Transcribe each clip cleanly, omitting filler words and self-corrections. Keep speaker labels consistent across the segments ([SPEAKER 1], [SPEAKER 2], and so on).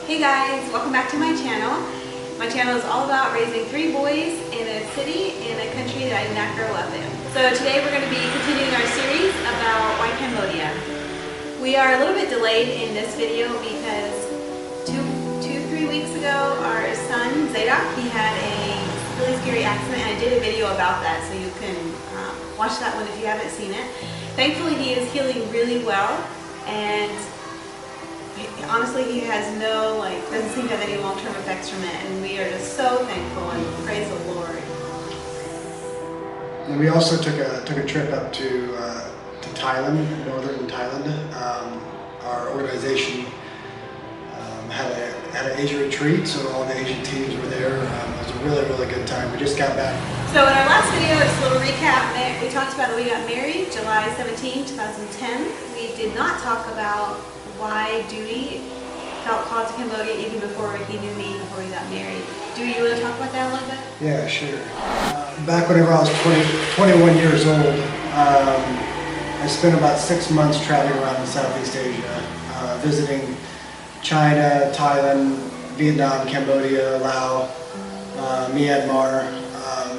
[SPEAKER 1] Hey guys, welcome back to my channel. My channel is all about raising 3 boys in a city in a country that I did not grow up in. So today we're going to be continuing our series about Why Cambodia. We are a little bit delayed in this video because 3 weeks ago our son Zadok, he had a really scary accident, and I did a video about that, so you can watch that one if you haven't seen it. Thankfully he is healing really well, and honestly, he has doesn't seem to have any long-term effects from it, and we are just so thankful and praise the Lord.
[SPEAKER 2] And we also took a trip up to Thailand, northern Thailand. Our organization had an Asia retreat, so all the Asian teams were there. It was a really good time. We just got back.
[SPEAKER 1] So in our last video, just a little recap, we talked about that we got married July 17, 2010. We did not talk about why Dewey felt called to Cambodia even before he knew me, before we got married. Dewey, you want to talk about that a little bit?
[SPEAKER 2] Yeah, sure. Back whenever I was 21 years old, I spent about 6 months traveling around in Southeast Asia, visiting China, Thailand, Vietnam, Cambodia, Laos, Myanmar,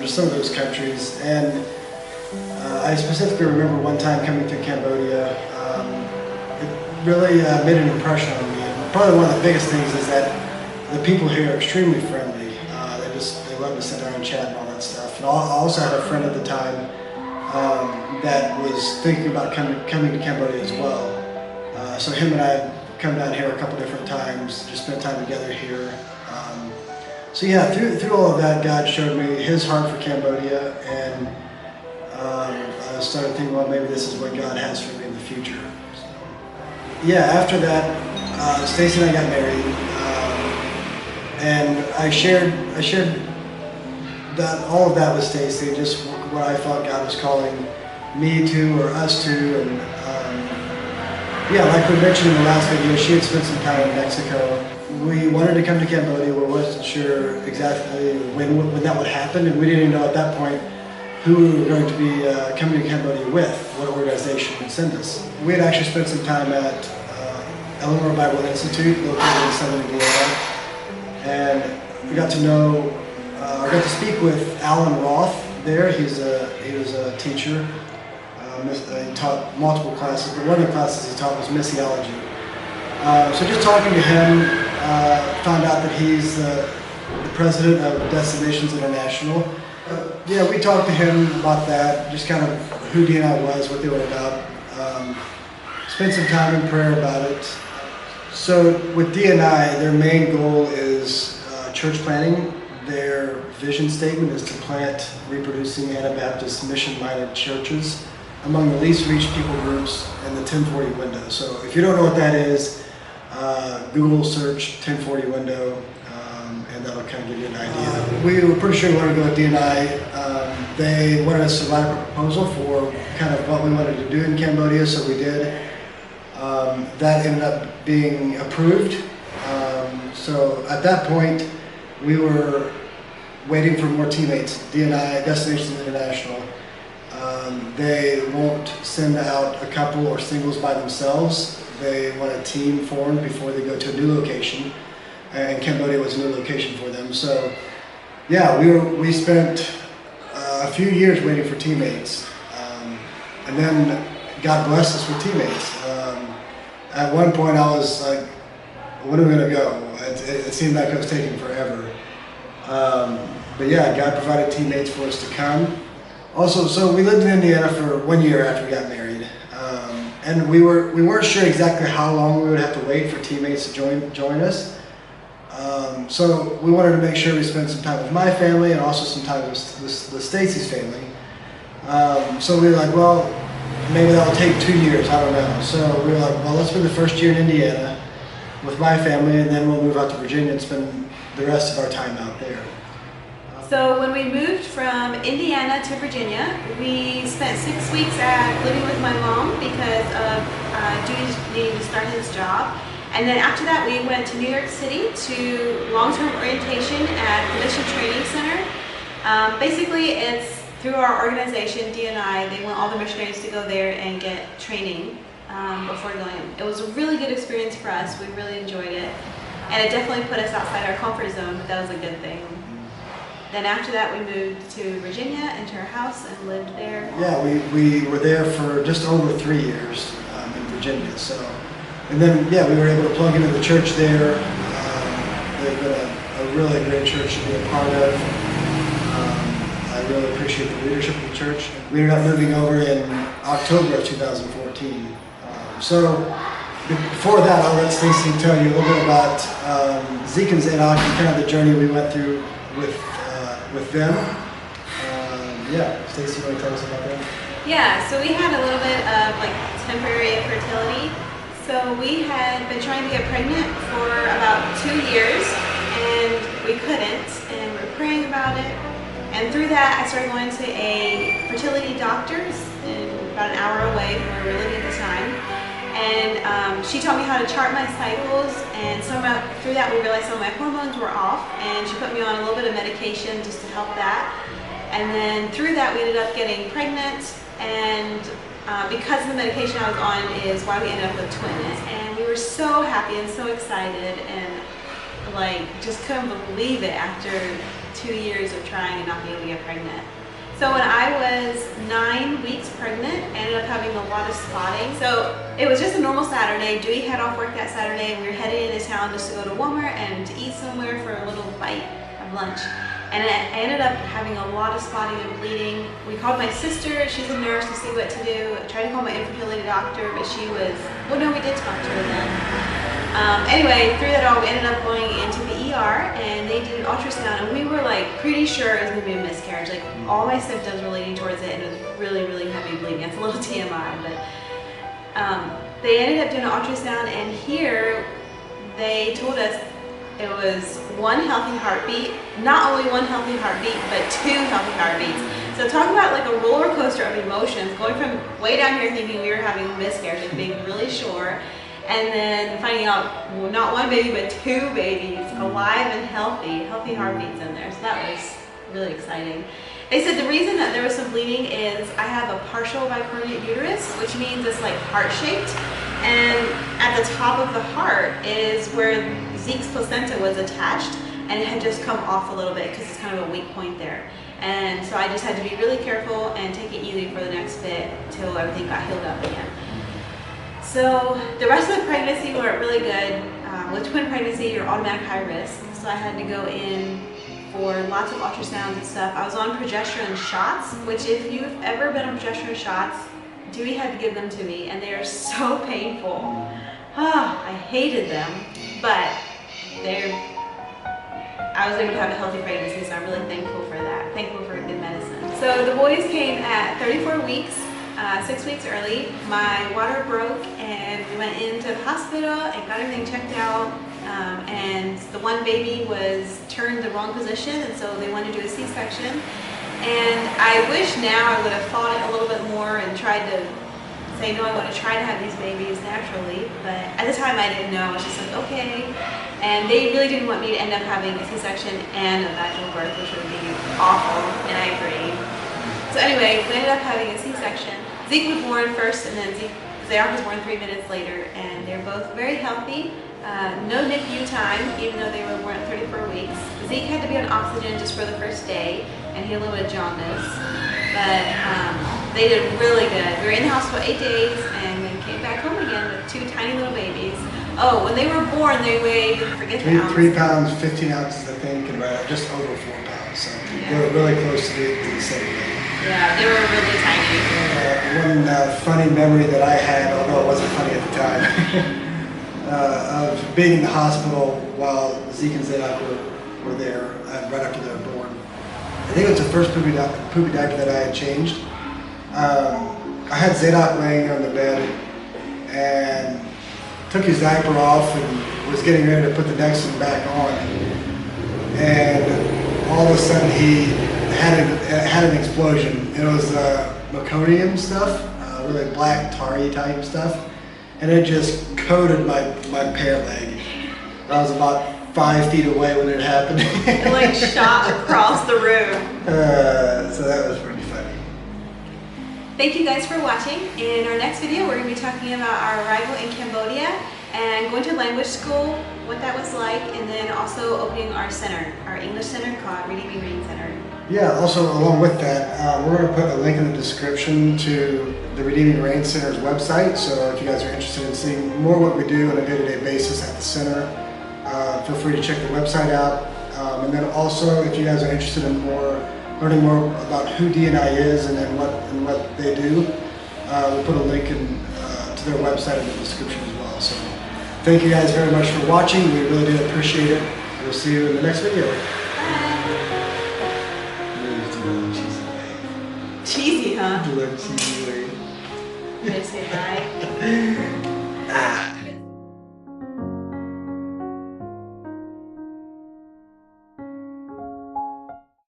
[SPEAKER 2] just some of those countries. And I specifically remember one time coming to Cambodia. It really made an impression on me. And probably one of the biggest things is that the people here are extremely friendly. They love to sit down and chat and all that stuff. And I also had a friend at the time that was thinking about coming to Cambodia as well. So him and I had come down here a couple different times, just spent time together here. So yeah, through all of that, God showed me His heart for Cambodia, and I started thinking, well, maybe this is what God has for me in the future. Yeah, after that, Stacy and I got married, and I shared that all of that with Stacy, just what I thought God was calling me to, or us to, and yeah, like we mentioned in the last video, she had spent some time in Mexico. We wanted to come to Cambodia. We wasn't sure exactly when that would happen, and we didn't even know at that point who we were going to be coming to Cambodia with, what organization would send us. We had actually spent some time at Eleanor Bible Institute, located in Southern Indiana, and we got to know, I got to speak with Alan Roth there. He was a teacher. He taught multiple classes, but one of the classes he taught was missiology. So just talking to him, found out that he's the president of Destinations International. Yeah, we talked to him about that, just kind of who DNI was, what they were about. Spent some time in prayer about it. So with DNI, their main goal is church planting. Their vision statement is to plant reproducing Anabaptist mission-minded churches among the least reached people groups in the 1040 window. So if you don't know what that is, Google search 1040 window, and that'll kind of give you an idea. We were pretty sure we wanted to go with DNI. They wanted us to write up a proposal for kind of what we wanted to do in Cambodia, so we did. That ended up being approved. So at that point, we were waiting for more teammates. DNI, Destinations International. They won't send out a couple or singles by themselves. They want a team formed before they go to a new location, and Cambodia was a new location for them. So yeah, we spent a few years waiting for teammates, and then God blessed us with teammates. At one point I was like, when are we going to go? It seemed like it was taking forever. But yeah, God provided teammates for us to come. Also, so we lived in Indiana for 1 year after we got married, and we weren't sure exactly how long we would have to wait for teammates to join us. So we wanted to make sure we spent some time with my family and also some time with Stacy's family. So we were like, well, maybe that'll take 2 years. I don't know. So we were like, well, let's spend the first year in Indiana with my family, and then we'll move out to Virginia and spend the rest of our time out there.
[SPEAKER 1] So when we moved from Indiana to Virginia, we spent 6 weeks living with my mom because of Dewey needing to start his job. And then after that, we went to New York City to long-term orientation at the Mission Training Center. Basically, it's through our organization, DNI. They want all the missionaries to go there and get training before going. It was a really good experience for us. We really enjoyed it. And it definitely put us outside our comfort zone, but that was a good thing. Then after that, we moved to Virginia, into our house, and lived there.
[SPEAKER 2] Yeah, we were there for just over 3 years in Virginia. So, and then yeah, we were able to plug into the church there. They've been a really great church to be a part of. I really appreciate the leadership of the church. We ended up moving over in October of 2014. So before that, I'll let Stacy tell you a little bit about Zeke and Zadok and kind of the journey we went through with them. Yeah, Stacy, you want to tell us about that?
[SPEAKER 1] Yeah, so we had a little bit of like temporary infertility. So we had been trying to get pregnant for about 2 years, and we couldn't, and we were praying about it. And through that, I started going to a fertility doctor's about an hour away from where we were living at the time. And she taught me how to chart my cycles, and through that we realized some of my hormones were off, and she put me on a little bit of medication just to help that. And then through that we ended up getting pregnant, and because of the medication I was on is why we ended up with twins. And we were so happy and so excited, and like just couldn't believe it after 2 years of trying and not being able to get pregnant. So when I was 9 weeks pregnant, I ended up having a lot of spotting. So it was just a normal Saturday. Dewey had off work that Saturday, and we were headed into town just to go to Walmart and to eat somewhere for a little bite of lunch. And I ended up having a lot of spotting and bleeding. We called my sister, she's a nurse, to see what to do. I tried to call my infertility doctor, but she was, well no, we did talk to her then. Anyway, through that all, we ended up going into the ER, and they did an ultrasound, and we were like pretty sure it was gonna be a miscarriage. Like all my symptoms were leading towards it, and it was really, really heavy bleeding. It's a little TMI, but they ended up doing an ultrasound, and here they told us it was 1 healthy heartbeat, not only 1 healthy heartbeat, but 2 healthy heartbeats. So talk about like a roller coaster of emotions, going from way down here thinking we were having a miscarriage, like being really sure, and then finding out not 1 baby, but 2 babies, alive and healthy heartbeats in there. So that was really exciting. They said the reason that there was some bleeding is I have a partial bicornuate uterus, which means it's like heart-shaped. And at the top of the heart is where Zeke's placenta was attached, and it had just come off a little bit because it's kind of a weak point there. And so I just had to be really careful and take it easy for the next bit until everything got healed up again. So the rest of the pregnancy went really good. With twin pregnancy, you're automatic high risk. So I had to go in for lots of ultrasounds and stuff. I was on progesterone shots, which if you've ever been on progesterone shots, Dewey had to give them to me, and they are so painful. I hated them, but I was able to have a healthy pregnancy, so I'm really thankful for that. Thankful for good medicine. So the boys came at 34 weeks, 6 weeks early. My water broke, and we went into the hospital and got everything checked out. And the 1 baby was turned the wrong position, and so they wanted to do a C-section. And I wish now I would have thought it a little bit more and tried to say, no, I want to try to have these babies naturally. But at the time I didn't know. I was just like, okay. And they really didn't want me to end up having a C-section and a vaginal birth, which would be awful, and I agreed. So anyway, we ended up having a C-section. Zeke was born first, and then Zadok was born 3 minutes later, and they're both very healthy. No NICU time, even though they were born at 34 weeks. Zeke had to be on oxygen just for the first day, and he had a little bit of jaundice. But they did really good. We were in the hospital 8 days, and then came back home again with 2 tiny little babies. Oh, when they were born, they weighed, forget the ounce.
[SPEAKER 2] 3 pounds, 15 ounces, I think, and just over 4 pounds. So
[SPEAKER 1] yeah.
[SPEAKER 2] They were really close to the same weight.
[SPEAKER 1] Yeah, they were really tiny.
[SPEAKER 2] One funny memory that I had, although it wasn't funny at the time, of being in the hospital while Zeke and Zadok were there right after they were born. I think it was the first poopy diaper that I had changed. I had Zadok laying on the bed and took his diaper off and was getting ready to put the next one back on. And all of a sudden he had an explosion. It was meconium stuff, really black tarry type stuff. And it just coated my pant leg. I was about 5 feet away when it happened.
[SPEAKER 1] It like shot across the room.
[SPEAKER 2] So that was pretty funny.
[SPEAKER 1] Thank you guys for watching. In our next video, we're going to be talking about our arrival in Cambodia and going to language school, what that was like, and then also opening our center, our English center called Redeeming Reading Center.
[SPEAKER 2] Yeah, also along with that, we're going to put a link in the description to the Redeeming Reign Center's website. So if you guys are interested in seeing more what we do on a day-to-day basis at the center, feel free to check the website out. And then also, if you guys are interested in learning more about who D&I is and then what they do, we'll put a link to their website in the description as well. So thank you guys very much for watching. We really do appreciate it. We'll see you in the next video.
[SPEAKER 1] Cheesy, huh?
[SPEAKER 2] Do like cheesy way.
[SPEAKER 1] Did I say bye?